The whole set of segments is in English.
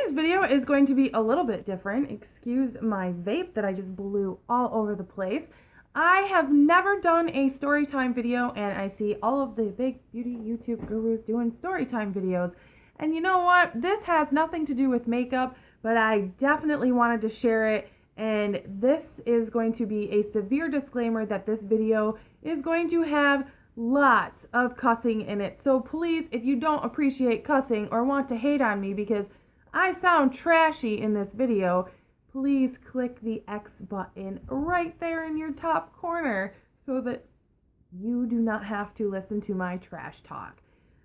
Today's video is going to be a little bit different. Excuse my vape that I just blew all over the place. I have never done a story time video, and I see all of the big beauty YouTube gurus doing story time videos. And you know what? This has nothing to do with makeup, but I definitely wanted to share it. And this is going to be a severe disclaimer that this video is going to have lots of cussing in it. So please, if you don't appreciate cussing or want to hate on me because I sound trashy in this video, please click the X button right there in your top corner so that you do not have to listen to my trash talk.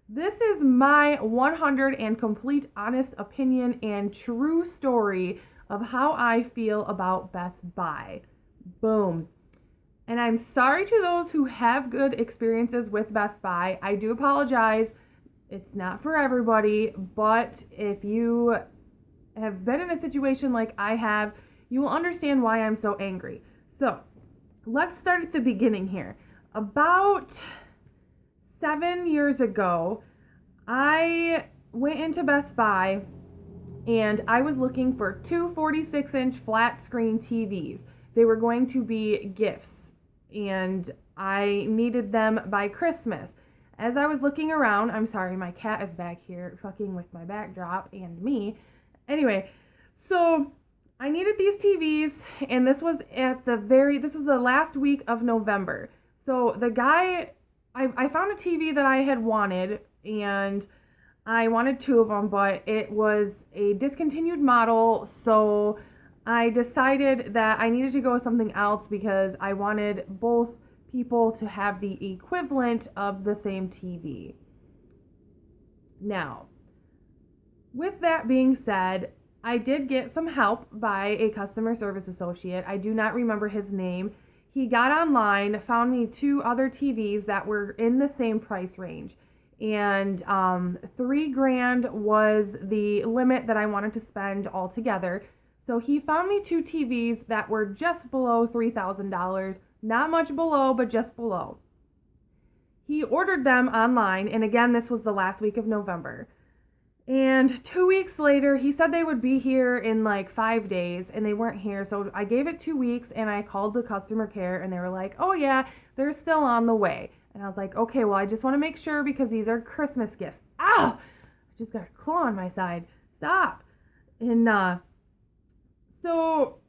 This is my 100 and complete honest opinion and true story of how I feel about Best Buy. Boom. And I'm sorry to those who have good experiences with Best Buy. I do apologize. It's not for everybody, but if you have been in a situation like I have, you will understand why I'm so angry. So, let's start at the beginning here. About 7 years ago, I went into Best Buy and I was looking for two 46-inch flat screen TVs. They were going to be gifts and I needed them by Christmas. As I was looking around, I'm sorry, my cat is back here fucking with my backdrop and me. Anyway, so I needed these TVs, and this was the last week of November. So the guy, I found a TV that I had wanted, and I wanted two of them, but it was a discontinued model, so I decided that I needed to go with something else because I wanted both people to have the equivalent of the same TV. Now, with that being said, I did get some help by a customer service associate. I do not remember his name. He got online, found me two other TVs that were in the same price range. And $3,000 was the limit that I wanted to spend altogether. So he found me two TVs that were just below $3,000. Not much below, but just below. He ordered them online, and again, this was the last week of November. And 2 weeks later, he said they would be here in like 5 days, and they weren't here. So I gave it 2 weeks, and I called the customer care, and they were like, oh yeah, they're still on the way. And I was like, okay, well, I just want to make sure because these are Christmas gifts. Ow! I just got a claw on my side. Stop. And so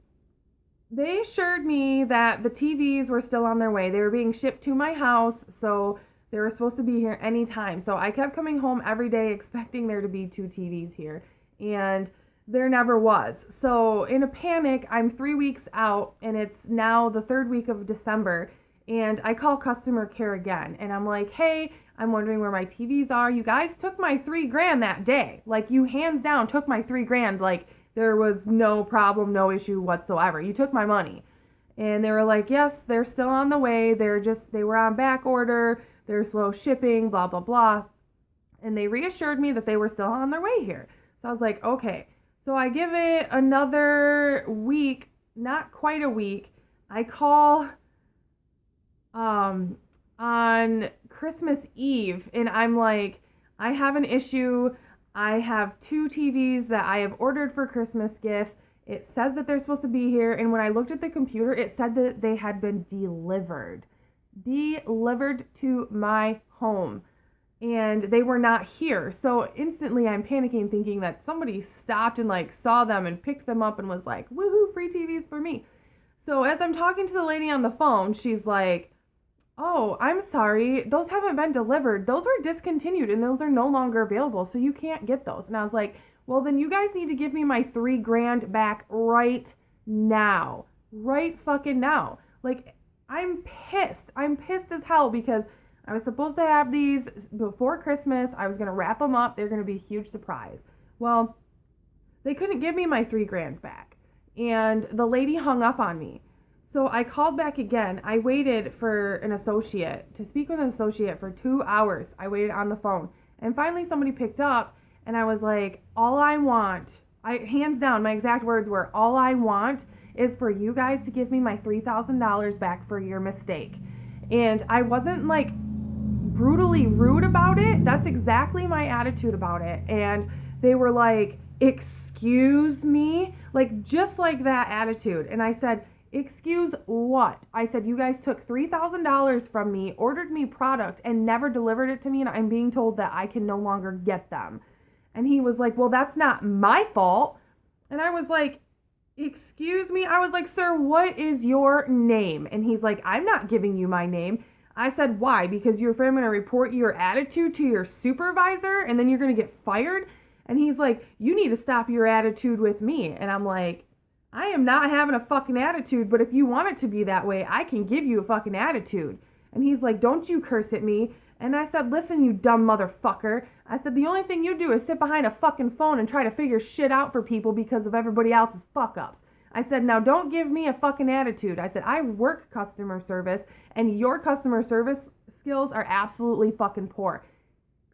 they assured me that the TVs were still on their way. They were being shipped to my house, so they were supposed to be here anytime. So I kept coming home every day expecting there to be two TVs here, and there never was. So in a panic, I'm 3 weeks out, and it's now the third week of December, and I call customer care again, and I'm like, hey, I'm wondering where my TVs are. You guys took my $3,000 that day. Like, you hands down took my $3,000. Like, there was no problem, no issue whatsoever. You took my money. And they were like, yes, they're still on the way. They were on back order. They're slow shipping, blah, blah, blah. And they reassured me that they were still on their way here. So I was like, okay. So I give it another week, not quite a week. I call on Christmas Eve, and I'm like, I have an issue. I have two TVs that I have ordered for Christmas gifts. It says that they're supposed to be here, and when I looked at the computer, it said that they had been delivered to my home, and they were not here. So instantly I'm panicking, thinking that somebody stopped and like saw them and picked them up and was like, woohoo, free TVs for me. So as I'm talking to the lady on the phone, she's like, oh, I'm sorry, those haven't been delivered. Those were discontinued and those are no longer available, so you can't get those. And I was like, well, then you guys need to give me my $3,000 back right now. Right fucking now. Like, I'm pissed. I'm pissed as hell because I was supposed to have these before Christmas. I was going to wrap them up. They're going to be a huge surprise. Well, they couldn't give me my $3,000 back. And the lady hung up on me. So I called back again. I waited for an associate, to speak with an associate for 2 hours. I waited on the phone. And finally somebody picked up, and I was like, all I want, hands down, my exact words were, all I want is for you guys to give me my $3,000 back for your mistake. And I wasn't like brutally rude about it. That's exactly my attitude about it. And they were like, excuse excuse me? Like, just like that attitude. And I said, excuse what? I said, you guys took $3,000 from me, ordered me product, and never delivered it to me, and I'm being told that I can no longer get them. And he was like, well, that's not my fault. And I was like, excuse me? I was like, sir, what is your name? And he's like, I'm not giving you my name. I said, why? Because you're afraid I'm going to report your attitude to your supervisor and then you're going to get fired? And he's like, you need to stop your attitude with me. And I'm like, I am not having a fucking attitude, but if you want it to be that way, I can give you a fucking attitude. And he's like, don't you curse at me. And I said, listen, you dumb motherfucker. I said, the only thing you do is sit behind a fucking phone and try to figure shit out for people because of everybody else's fuck-ups. I said, now don't give me a fucking attitude. I said, I work customer service, and your customer service skills are absolutely fucking poor.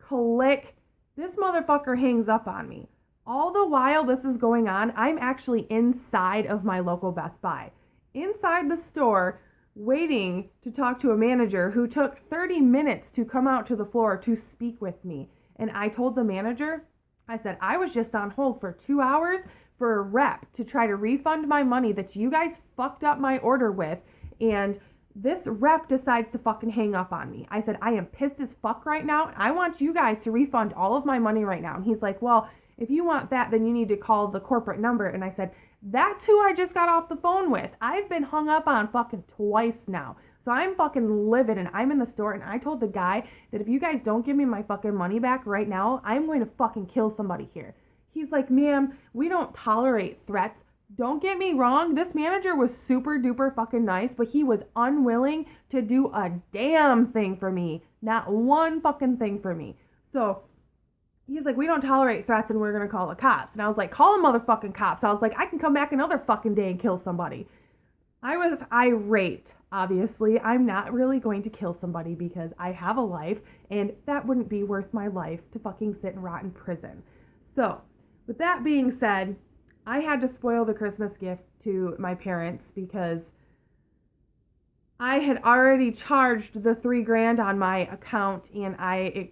Click. This motherfucker hangs up on me. All the while this is going on, I'm actually inside of my local Best Buy. Inside the store, waiting to talk to a manager who took 30 minutes to come out to the floor to speak with me. And I told the manager, I said, I was just on hold for 2 hours for a rep to try to refund my money that you guys fucked up my order with, and this rep decides to fucking hang up on me. I said, I am pissed as fuck right now, and I want you guys to refund all of my money right now. And he's like, well, if you want that, then you need to call the corporate number. And I said, that's who I just got off the phone with. I've been hung up on fucking twice now. So I'm fucking livid, and I'm in the store, and I told the guy that if you guys don't give me my fucking money back right now, I'm going to fucking kill somebody here. He's like, ma'am, we don't tolerate threats. Don't get me wrong, this manager was super duper fucking nice, but he was unwilling to do a damn thing for me. Not one fucking thing for me. So he's like, we don't tolerate threats and we're going to call the cops. And I was like, call the motherfucking cops. I was like, I can come back another fucking day and kill somebody. I was irate. Obviously, I'm not really going to kill somebody because I have a life, and that wouldn't be worth my life to fucking sit and rot in prison. So, with that being said, I had to spoil the Christmas gift to my parents because I had already charged the $3,000 on my account, and I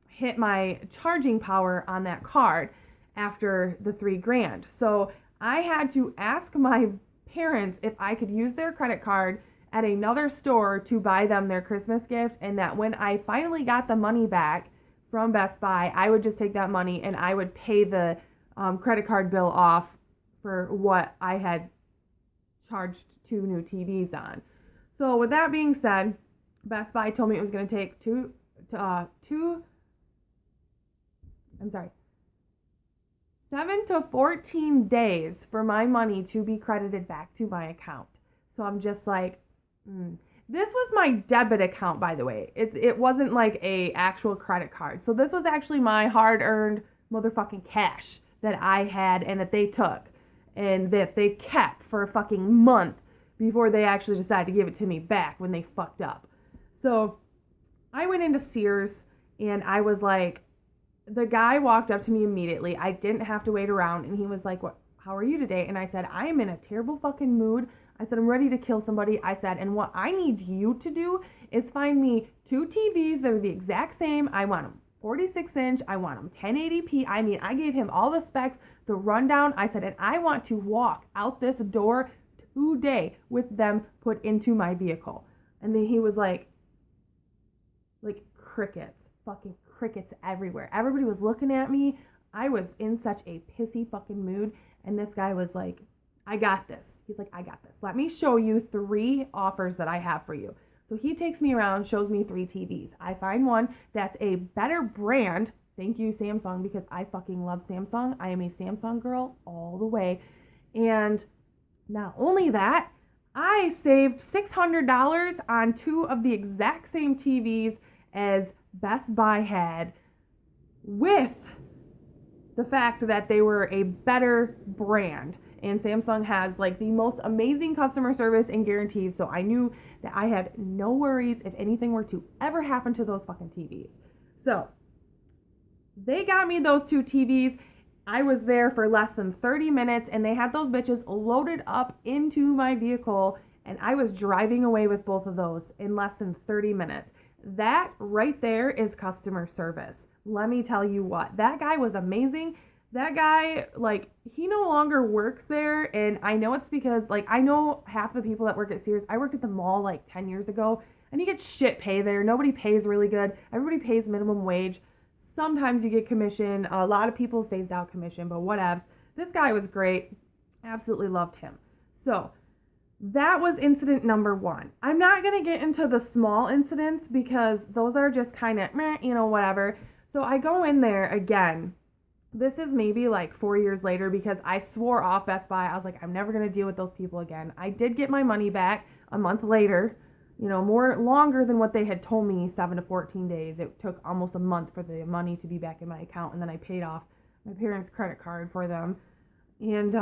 hit my charging power on that card after the $3,000. So I had to ask my parents if I could use their credit card at another store to buy them their Christmas gift, and that when I finally got the money back from Best Buy, I would just take that money and I would pay the credit card bill off for what I had charged 2 new TVs on. So with that being said, Best Buy told me it was going to take 7 to 14 days for my money to be credited back to my account. So I'm just like, This was my debit account, by the way. It wasn't like a actual credit card. So this was actually my hard-earned motherfucking cash that I had and that they took and that they kept for a fucking month before they actually decided to give it to me back when they fucked up. So I went into Sears and I was like, the guy walked up to me immediately. I didn't have to wait around, and he was like, "What? How are you today?" And I said, "I am in a terrible fucking mood." I said, "I'm ready to kill somebody." I said, "And what I need you to do is find me 2 TVs that are the exact same. I want them 46-inch. I want them 1080p. I mean, I gave him all the specs, the rundown. I said, and I want to walk out this door today with them put into my vehicle." And then he was like crickets, fucking crickets everywhere. Everybody was looking at me. I was in such a pissy fucking mood. And this guy was like, "I got this." He's like, "I got this. Let me show you 3 offers that I have for you." So he takes me around, shows me 3 TVs. I find one that's a better brand. Thank you, Samsung, because I fucking love Samsung. I am a Samsung girl all the way. And not only that, I saved $600 on 2 of the exact same TVs as Best Buy had, with the fact that they were a better brand. And Samsung has like the most amazing customer service and guarantees, so I knew that I had no worries if anything were to ever happen to those fucking TVs. So they got me those 2 TVs. I was there for less than 30 minutes, and they had those bitches loaded up into my vehicle, and I was driving away with both of those in less than 30 minutes. That right there is customer service. Let me tell you what, that guy was amazing. That guy, like, he no longer works there, and I know it's because, like, I know half the people that work at Sears. I worked at the mall, like, 10 years ago, and you get shit pay there. Nobody pays really good. Everybody pays minimum wage. Sometimes you get commission. A lot of people phased out commission, but whatevs. This guy was great. Absolutely loved him. So, that was incident number 1. I'm not going to get into the small incidents because those are just kind of, whatever. So I go in there again. This is maybe like 4 years later because I swore off Best Buy. I was like, I'm never going to deal with those people again. I did get my money back a month later, more longer than what they had told me, 7 to 14 days. It took almost a month for the money to be back in my account, and then I paid off my parents' credit card for them. And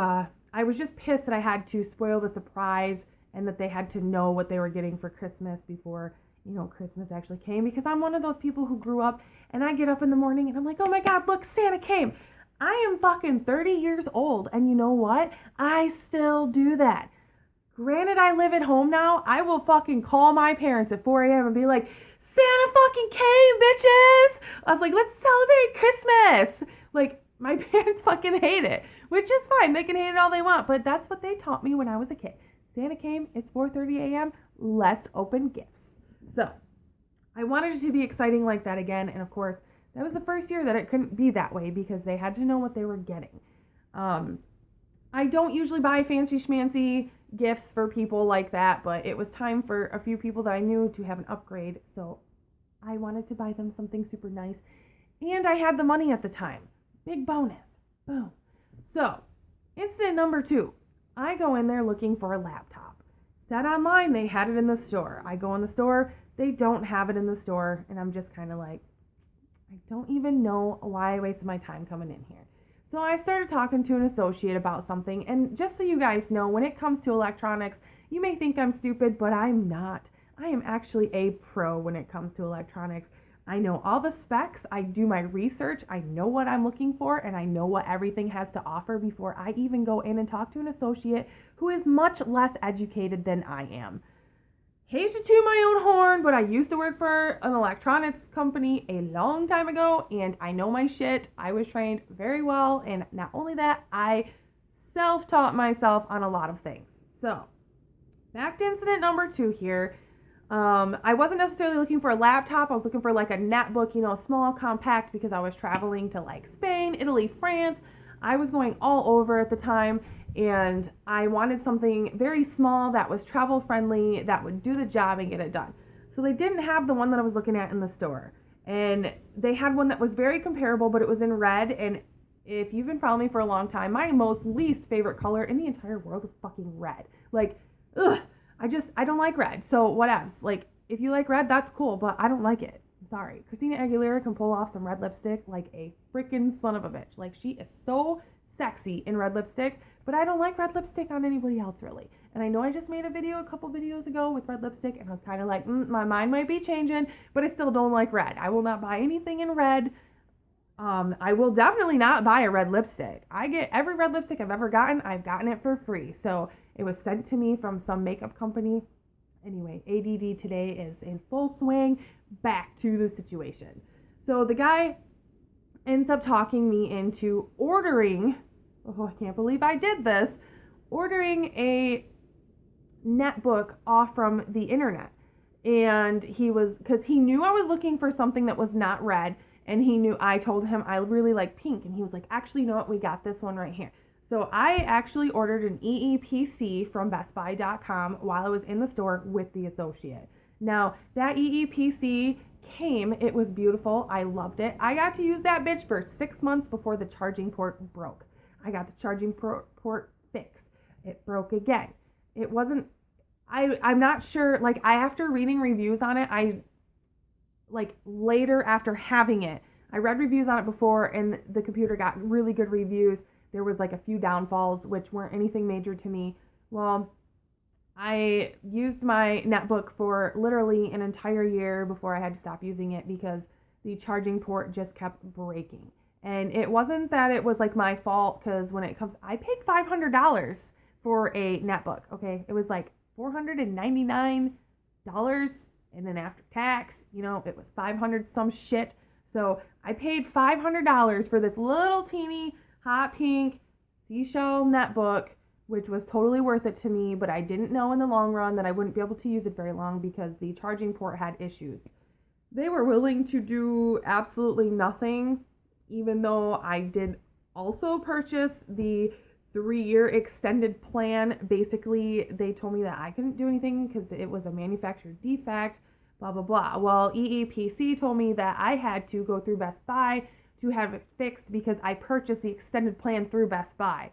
I was just pissed that I had to spoil the surprise and that they had to know what they were getting for Christmas before, Christmas actually came, because I'm one of those people who grew up and I get up in the morning and I'm like, oh my God, look, Santa came. I am fucking 30 years old, and you know what? I still do that. Granted, I live at home now. I will fucking call my parents at 4 a.m. and be like, Santa fucking came, bitches! I was like, let's celebrate Christmas! Like, my parents fucking hate it, which is fine. They can hate it all they want, but that's what they taught me when I was a kid. Santa came, it's 4:30 a.m., let's open gifts. So, I wanted it to be exciting like that again, and of course, that was the first year that it couldn't be that way because they had to know what they were getting. I don't usually buy fancy schmancy gifts for people like that, but it was time for a few people that I knew to have an upgrade, so I wanted to buy them something super nice, and I had the money at the time. Big bonus. Boom. So, incident number 2. I go in there looking for a laptop. Said online they had it in the store. I go in the store, they don't have it in the store, and I'm just kind of like, I don't even know why I wasted my time coming in here. So I started talking to an associate about something, and just so you guys know, when it comes to electronics, you may think I'm stupid, but I'm not. I am actually a pro when it comes to electronics. I know all the specs, I do my research, I know what I'm looking for, and I know what everything has to offer before I even go in and talk to an associate who is much less educated than I am. Hate to toot my own horn, but I used to work for an electronics company a long time ago, and I know my shit. I was trained very well, and not only that, I self-taught myself on a lot of things. So, back to incident number 2 here. I wasn't necessarily looking for a laptop. I was looking for like a netbook, small, compact, because I was traveling to like Spain, Italy, France. I was going all over at the time, and I wanted something very small that was travel friendly, that would do the job and get it done. So they didn't have the one that I was looking at in the store, and they had one that was very comparable, but it was in red. And if you've been following me for a long time, my most least favorite color in the entire world is fucking red. Like, ugh. I don't like red, so whatevs. Like, if you like red, that's cool, but I don't like it. I'm sorry. Christina Aguilera can pull off some red lipstick like a freaking son of a bitch. Like, she is so sexy in red lipstick, but I don't like red lipstick on anybody else, really. And I know I just made a video a couple videos ago with red lipstick, and I was kind of like, my mind might be changing, but I still don't like red. I will not buy anything in red. I will definitely not buy a red lipstick. I get every red lipstick I've ever gotten, I've gotten it for free. So it was sent to me from some makeup company. Anyway, ADD today is in full swing. Back to the situation. So the guy ends up talking me into ordering, I can't believe I did this, ordering a netbook off from the internet. And because he knew I was looking for something that was not red, and he knew I told him I really like pink, and he was like, actually, you know what, we got this one right here. So I actually ordered an EEPC from BestBuy.com while I was in the store with the associate. Now, that EEPC came, it was beautiful, I loved it. I got to use that bitch for 6 months before the charging port broke. I got the charging port fixed. It broke again. It wasn't, I'm not sure, like, after reading reviews on it, later after having it, I read reviews on it before, and the computer got really good reviews. There was like a few downfalls, which weren't anything major to me. Well, I used my netbook for literally an entire year before I had to stop using it because the charging port just kept breaking. And it wasn't that it was like my fault, because when it comes, I paid $500 for a netbook, okay? It was like $499, and then after tax, it was 500 some shit. So I paid $500 for this little teeny hot pink seashell netbook, which was totally worth it to me, but I didn't know in the long run that I wouldn't be able to use it very long because the charging port had issues. They were willing to do absolutely nothing, even though I did also purchase the 3-year extended plan. Basically, they told me that I couldn't do anything because it was a manufacturer defect, blah, blah, blah. Well, EEPC told me that I had to go through Best Buy to have it fixed because I purchased the extended plan through Best Buy.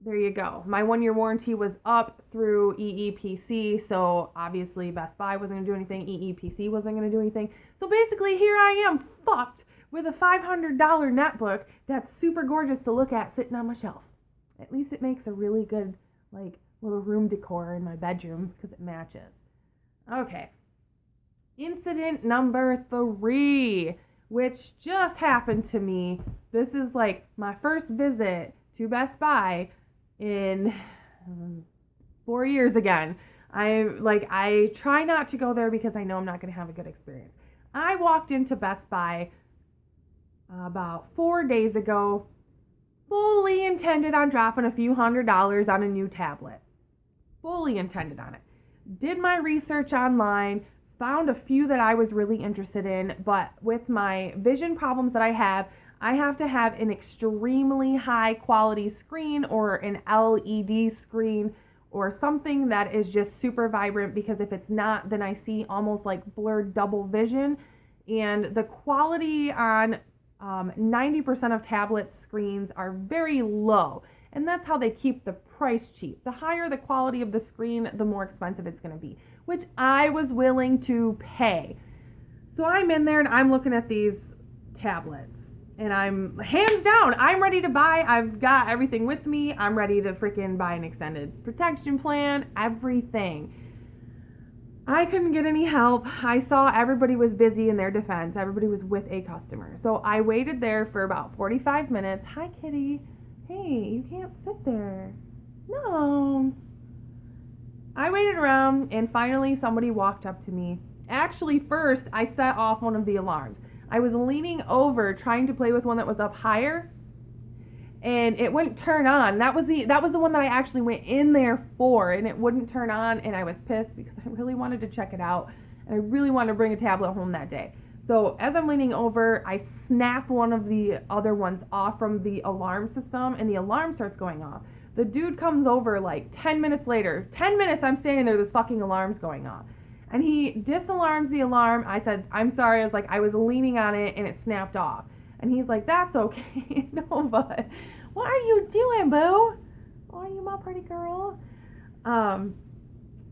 There you go. My 1-year warranty was up through EEPC, so obviously Best Buy wasn't going to do anything, EEPC wasn't going to do anything. So basically here I am, fucked, with a $500 netbook that's super gorgeous to look at sitting on my shelf. At least it makes a really good, like, little room decor in my bedroom because it matches. Okay. Incident number 3, which just happened to me. This is like my first visit to Best Buy in 4 years again. I try not to go there because I know I'm not going to have a good experience. I walked into Best Buy about 4 days ago, fully intended on dropping a few $100s on a new tablet. Fully intended on it. Did my research online, found a few that I was really interested in, but with my vision problems that I have to have an extremely high quality screen or an LED screen or something that is just super vibrant, because if it's not, then I see almost like blurred double vision. And the quality on 90% of tablet screens are very low, and that's how they keep the price cheap. The higher the quality of the screen, the more expensive it's going to be, which I was willing to pay. So I'm in there and I'm looking at these tablets, and I'm hands down, I'm ready to buy. I've got everything with me. I'm ready to freaking buy an extended protection plan, everything. I couldn't get any help. I saw everybody was busy in their defense. Everybody was with a customer. So I waited there for about 45 minutes. Hi, kitty. Hey, you can't sit there. No. I waited around, and finally somebody walked up to me. Actually, first, I set off one of the alarms. I was leaning over trying to play with one that was up higher, and it wouldn't turn on. That was the one that I actually went in there for, and it wouldn't turn on, and I was pissed because I really wanted to check it out, and I really wanted to bring a tablet home that day. So as I'm leaning over, I snap one of the other ones off from the alarm system, and the alarm starts going off. The dude comes over like 10 minutes later. 10 minutes I'm standing there, this fucking alarm's going off. And he disalarms the alarm. I said, I'm sorry. I was like, I was leaning on it and it snapped off. And he's like, that's okay. No, but what are you doing, boo? Oh, you my pretty girl. And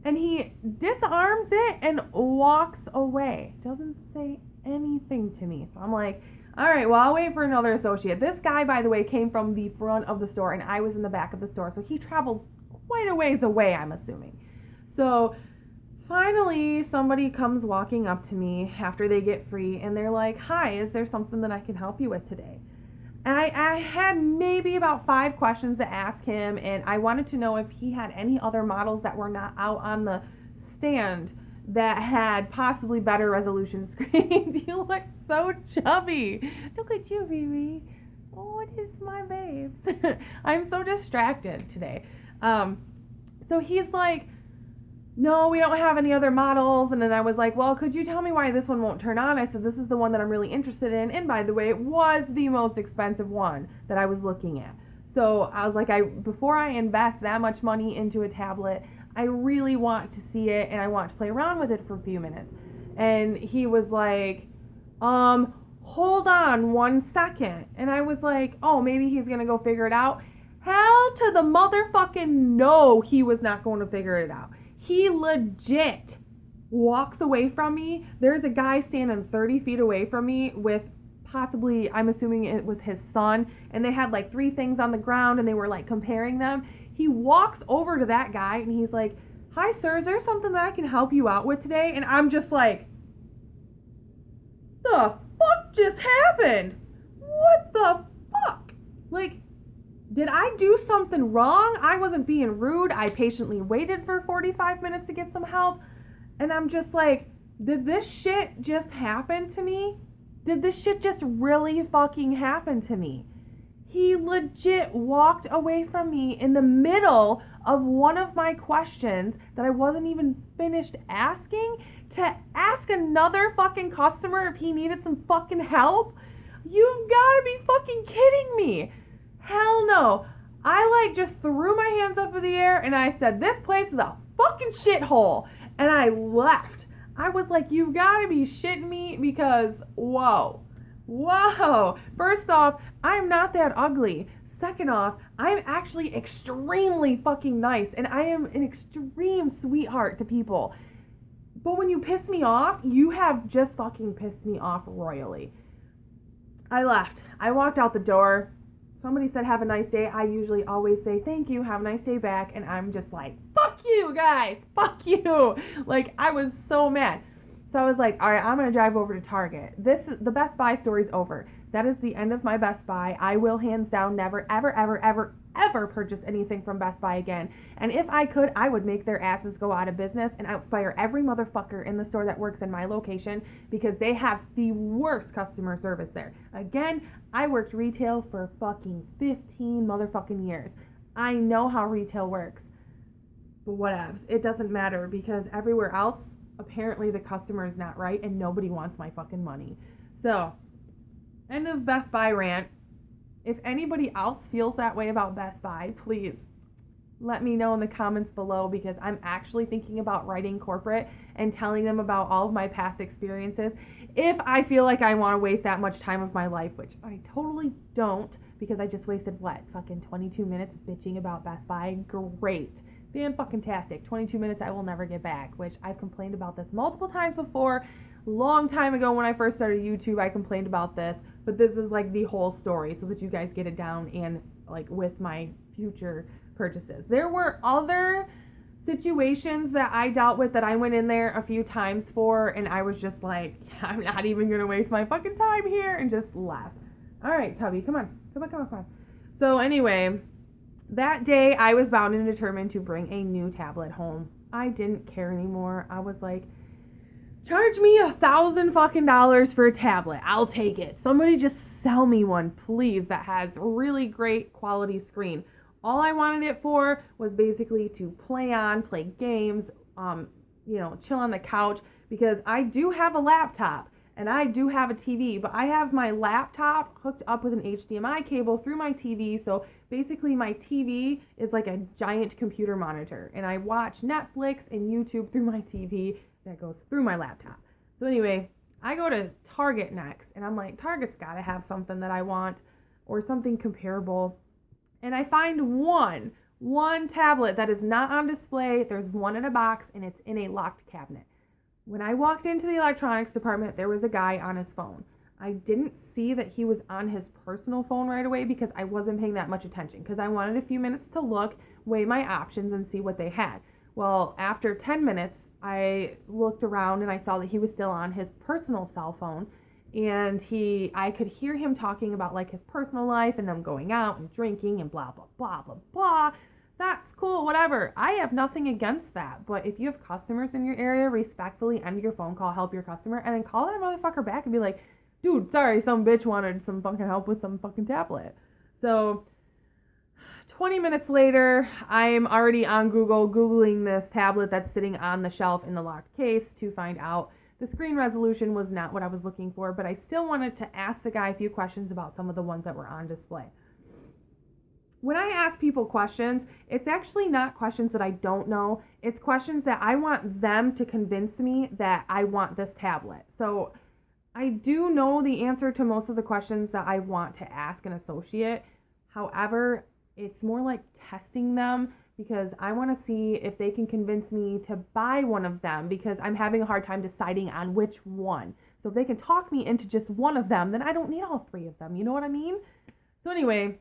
he disarms it and walks away. Doesn't say anything to me. So I'm like, all right, well, I'll wait for another associate. This guy, by the way, came from the front of the store, and I was in the back of the store. So he traveled quite a ways away, I'm assuming. So finally, somebody comes walking up to me after they get free, and they're like, hi, is there something that I can help you with today? And I had maybe about 5 questions to ask him, and I wanted to know if he had any other models that were not out on the stand that had possibly better resolution screens. You look so chubby. Look at you, baby. Oh, it is my babes. I'm so distracted today. So he's like, no, we don't have any other models. And then I was like, well, could you tell me why this one won't turn on? I said, this is the one that I'm really interested in. And by the way, it was the most expensive one that I was looking at. So I was like, before I invest that much money into a tablet, I really want to see it, and I want to play around with it for a few minutes. And he was like, hold on 1 second. And I was like, oh, maybe he's going to go figure it out. Hell to the motherfucking no, he was not going to figure it out. He legit walks away from me. There's a guy standing 30 feet away from me with possibly, I'm assuming it was his son, and they had like 3 things on the ground, and they were like comparing them. He walks over to that guy, and he's like, hi, sir, is there something that I can help you out with today? And I'm just like, the fuck just happened? What the fuck? Like, did I do something wrong? I wasn't being rude. I patiently waited for 45 minutes to get some help. And I'm just like, did this shit just happen to me? Did this shit just really fucking happen to me? He legit walked away from me in the middle of one of my questions that I wasn't even finished asking to ask another fucking customer if he needed some fucking help. You've gotta be fucking kidding me. Hell no. I just threw my hands up in the air and I said, this place is a fucking shithole. And I left. I was like, you've gotta be shitting me because, whoa. First off, I'm not that ugly. Second off, I'm actually extremely fucking nice and I am an extreme sweetheart to people. But when you piss me off, you have just fucking pissed me off royally. I left. I walked out the door. Somebody said, have a nice day. I usually always say, thank you, have a nice day back. And I'm just like, fuck you guys, fuck you. Like, I was so mad. So I was like, all right, I'm going to drive over to Target. The Best Buy story's over. That is the end of my Best Buy. I will hands down never, ever, ever, ever, ever purchase anything from Best Buy again. And if I could, I would make their asses go out of business and fire every motherfucker in the store that works in my location because they have the worst customer service there. Again, I worked retail for fucking 15 motherfucking years. I know how retail works. But whatevs. It doesn't matter because everywhere else, apparently the customer is not right and nobody wants my fucking money. So, end of Best Buy rant. If anybody else feels that way about Best Buy, please let me know in the comments below because I'm actually thinking about writing corporate and telling them about all of my past experiences if I feel like I want to waste that much time of my life, which I totally don't because I just wasted, fucking 22 minutes bitching about Best Buy. Great. Fan-fucking-tastic. 22 minutes I will never get back, which I've complained about this multiple times before. Long time ago when I first started YouTube, I complained about this, but this is like the whole story so that you guys get it down and like with my future purchases. There were other situations that I dealt with that I went in there a few times for and I was just like, I'm not even going to waste my fucking time here and just left. All right, Tubby, come on. So anyway, that day I was bound and determined to bring a new tablet home. I didn't care anymore. I was like, charge me $1,000 fucking dollars for a tablet. I'll take it. Somebody just sell me one, please, that has a really great quality screen. All I wanted it for was basically to play games, chill on the couch because I do have a laptop and I do have a TV, but I have my laptop hooked up with an HDMI cable through my TV, so basically my TV is like a giant computer monitor and I watch Netflix and YouTube through my TV that goes through my laptop. So anyway, I go to Target next and I'm like, Target's gotta have something that I want or something comparable. And I find one tablet that is not on display. There's one in a box and it's in a locked cabinet. When I walked into the electronics department, there was a guy on his phone. I didn't see that he was on his personal phone right away because I wasn't paying that much attention because I wanted a few minutes to look, weigh my options, and see what they had. Well, after 10 minutes, I looked around and I saw that he was still on his personal cell phone and I could hear him talking about like his personal life and them going out and drinking and blah, blah, blah, blah, blah. That's cool, whatever. I have nothing against that, but if you have customers in your area, respectfully end your phone call, help your customer, and then call that motherfucker back and be like, dude, sorry, some bitch wanted some fucking help with some fucking tablet. So 20 minutes later, I'm already on Google, Googling this tablet that's sitting on the shelf in the locked case to find out the screen resolution was not what I was looking for, but I still wanted to ask the guy a few questions about some of the ones that were on display. When I ask people questions, it's actually not questions that I don't know. It's questions that I want them to convince me that I want this tablet. So I do know the answer to most of the questions that I want to ask an associate. However, it's more like testing them because I want to see if they can convince me to buy one of them because I'm having a hard time deciding on which one. So if they can talk me into just one of them, then I don't need all three of them. You know what I mean? So anyway,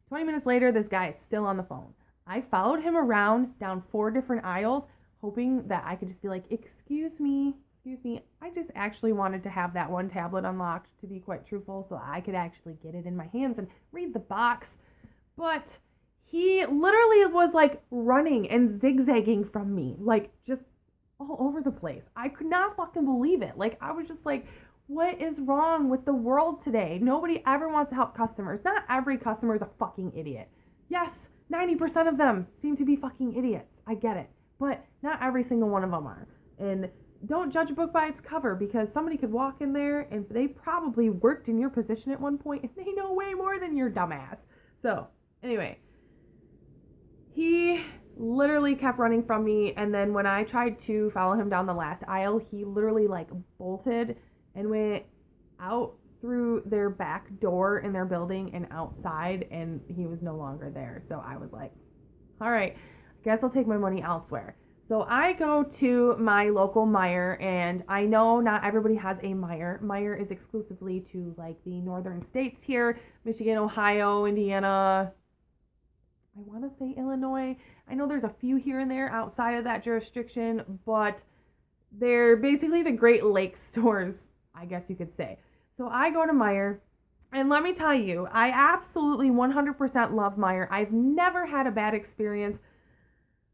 20 minutes later, this guy is still on the phone. I followed him around down 4 different aisles, hoping that I could just be like, excuse me. I just actually wanted to have that one tablet unlocked, to be quite truthful, so I could actually get it in my hands and read the box. But he literally was like running and zigzagging from me, like just all over the place. I could not fucking believe it. Like, I was just like, What is wrong with the world today? Nobody ever wants to help customers. Not every customer is a fucking idiot. Yes, 90% of them seem to be fucking idiots. I get it. But not every single one of them are. And don't judge a book by its cover, because somebody could walk in there and they probably worked in your position at one point and they know way more than your dumbass. So, anyway, he literally kept running from me, and then when I tried to follow him down the last aisle, he literally like bolted and went out through their back door in their building and outside, and he was no longer there. So I was like, all right, I guess I'll take my money elsewhere. So I go to my local Meijer, and I know not everybody has a Meijer. Meijer is exclusively to like the northern states here, Michigan, Ohio, Indiana, I want to say Illinois. I know there's a few here and there outside of that jurisdiction, but they're basically the Great Lakes stores, I guess you could say. So I go to Meijer, and let me tell you, I absolutely 100% love Meijer. I've never had a bad experience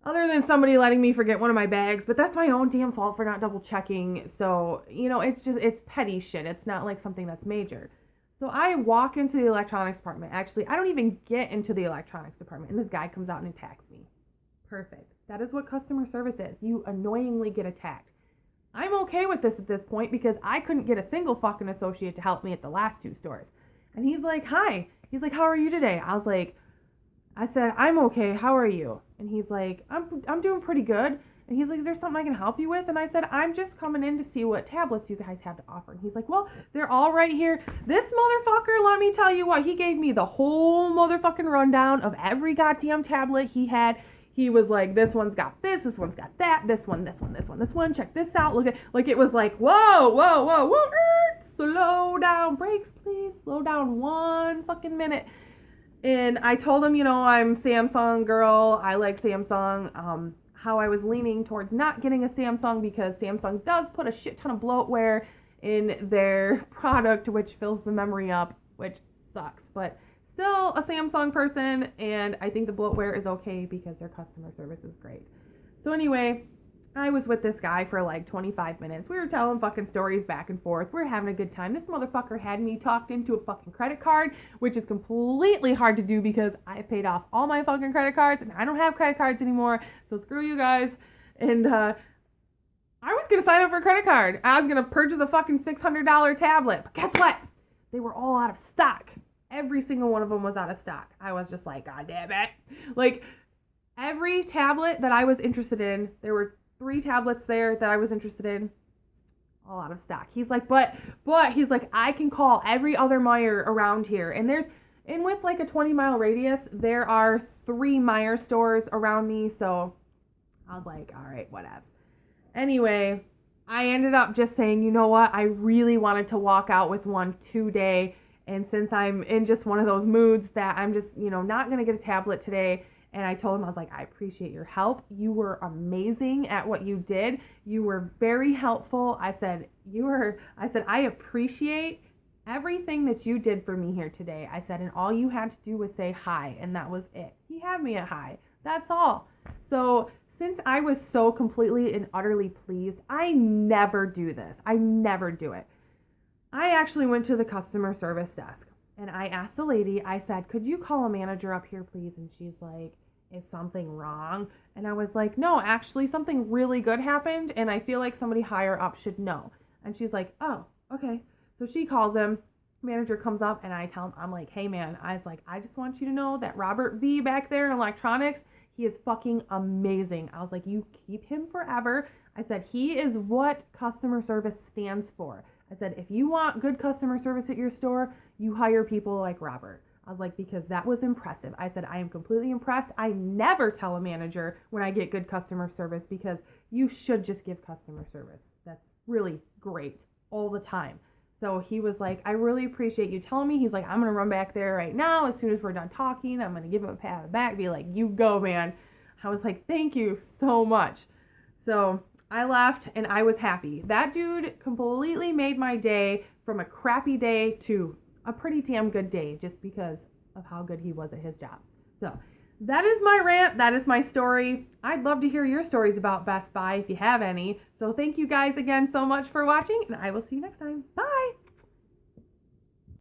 other than somebody letting me forget one of my bags, but that's my own damn fault for not double checking. So, it's petty shit. It's not like something that's major. So I walk into the electronics department. Actually, I don't even get into the electronics department, and this guy comes out and attacks me. Perfect. That is what customer service is. You annoyingly get attacked. I'm okay with this at this point because I couldn't get a single fucking associate to help me at the last two stores. And he's like, hi. He's like, how are you today? I said, I'm okay. How are you? And he's like, I'm doing pretty good. And he's like, is there something I can help you with? And I said, I'm just coming in to see what tablets you guys have to offer. And he's like, well, they're all right here. This motherfucker, let me tell you what, he gave me the whole motherfucking rundown of every goddamn tablet he had. He was like, this one's got this one's got that, this one, check this out. Look at, like, it was like, whoa, slow down, brakes, please, slow down 1 fucking minute. And I told him, I'm Samsung girl, I like Samsung, how I was leaning towards not getting a Samsung because Samsung does put a shit ton of bloatware in their product, which fills the memory up, which sucks, but still a Samsung person, and I think the bloatware is okay because their customer service is great. So anyway, I was with this guy for like 25 minutes. We were telling fucking stories back and forth. We were having a good time. This motherfucker had me talked into a fucking credit card, which is completely hard to do because I paid off all my fucking credit cards and I don't have credit cards anymore. So screw you guys. And I was going to sign up for a credit card. I was going to purchase a fucking $600 tablet. But guess what? They were all out of stock. Every single one of them was out of stock. I was just like, God damn it. Like, every tablet that I was interested in, there were 3 tablets there that I was interested in, all out of stock. He's like, but he's like, I can call every other Meijer around here. And with like a 20-mile radius, there are 3 Meijer stores around me. So I was like, all right, whatever. Anyway, I ended up just saying, you know what? I really wanted to walk out with one today. And since I'm in just one of those moods that I'm just, not going to get a tablet today. And I told him, I was like, I appreciate your help. You were amazing at what you did. You were very helpful. I said, I appreciate everything that you did for me here today. I said, and all you had to do was say hi, and that was it. He had me at hi. That's all. So since I was so completely and utterly pleased, I never do this. I never do it. I actually went to the customer service desk, and I asked the lady, I said, could you call a manager up here, please? And she's like, is something wrong? And I was like, no, actually something really good happened, and I feel like somebody higher up should know. And she's like, oh, okay. So she calls him, manager comes up, and I tell him, I'm like, hey man, I was like, I just want you to know that Robert V back there in electronics, he is fucking amazing. I was like, you keep him forever. I said, he is what customer service stands for. I said, if you want good customer service at your store, you hire people like Robert. I was like, because that was impressive. I said, I am completely impressed. I never tell a manager when I get good customer service because you should just give customer service. That's really great all the time. So he was like, I really appreciate you telling me. He's like, I'm going to run back there right now. As soon as we're done talking, I'm going to give him a pat on the back, be like, you go, man. I was like, thank you so much. So I left and I was happy. That dude completely made my day from a crappy day to a pretty damn good day just because of how good he was at his job. So that is my rant. That is my story. I'd love to hear your stories about Best Buy if you have any. So thank you guys again so much for watching, and I will see you next time. Bye!